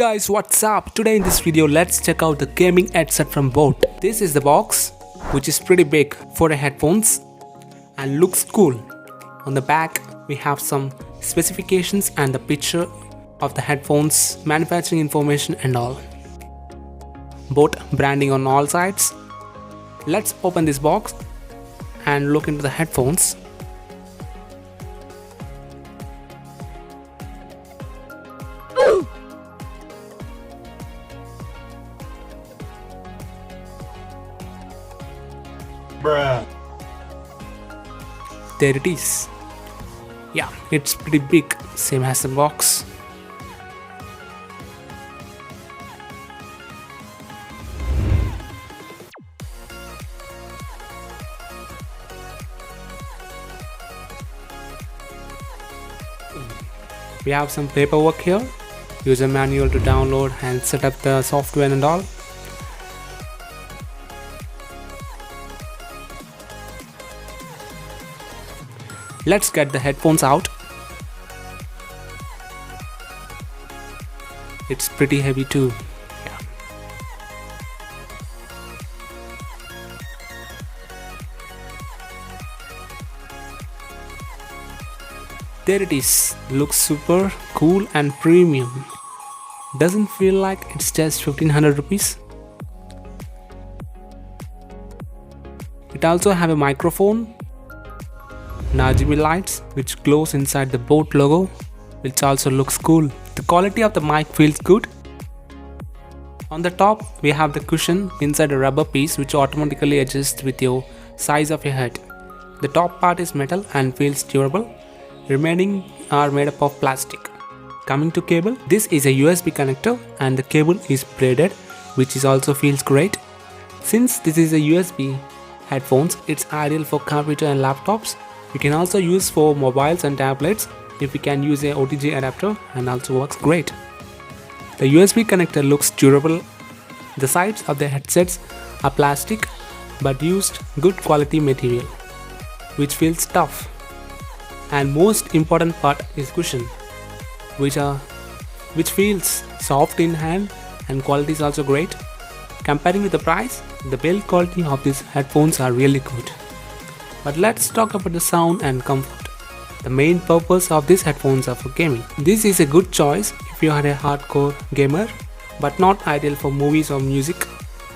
Guys, what's up? Today in this video, let's check out the gaming headset from boAt. This is the box, which is pretty big for the headphones and looks cool. On the back, we have some specifications and the picture of the headphones, manufacturing information and all. boAt branding on all sides. Let's open this box and look into the headphones. Bruh. There it is. Yeah, it's pretty big, same as the box. We have some paperwork here, user manual to download and set up the software and all. Let's get the headphones out. It's pretty heavy too. Yeah. There it is. Looks super cool and premium. Doesn't feel like it's just 1500 rupees. It also have a microphone, RGB lights which glows inside the boAt logo, which also looks cool. The quality of the mic feels good. On the top we have the cushion inside a rubber piece which automatically adjusts with your size of your head. The top part is metal and feels durable. Remaining are made up of plastic. Coming to cable, this is a USB connector and the cable is braided, which is also feels great. Since this is a USB headphones, it's ideal for computer and laptops. You can also use for mobiles and tablets if you can use a OTG adapter and also works great. The USB connector looks durable. The sides of the headsets are plastic but used good quality material which feels tough. And most important part is cushion which feels soft in hand and quality is also great. Comparing with the price, the build quality of these headphones are really good. But let's talk about the sound and comfort. The main purpose of these headphones are for gaming. This is a good choice if you are a hardcore gamer, but not ideal for movies or music.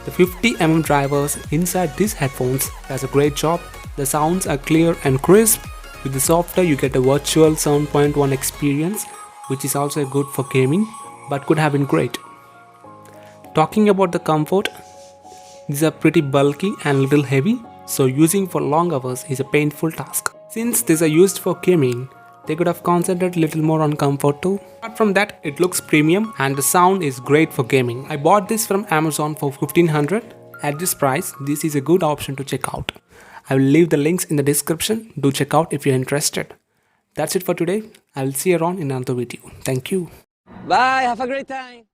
The 50mm drivers inside these headphones does a great job. The sounds are clear and crisp. With the software you get a virtual 7.1 experience, which is also good for gaming, but could have been great. Talking about the comfort, these are pretty bulky and little heavy. So using for long hours is a painful task. Since these are used for gaming, they could have concentrated a little more on comfort too. Apart from that, it looks premium and the sound is great for gaming. I bought this from Amazon for 1500. At this price, this is a good option to check out. I will leave the links in the description. Do check out if you're interested. That's it for today. I will see you around in another video. Thank you. Bye, have a great time.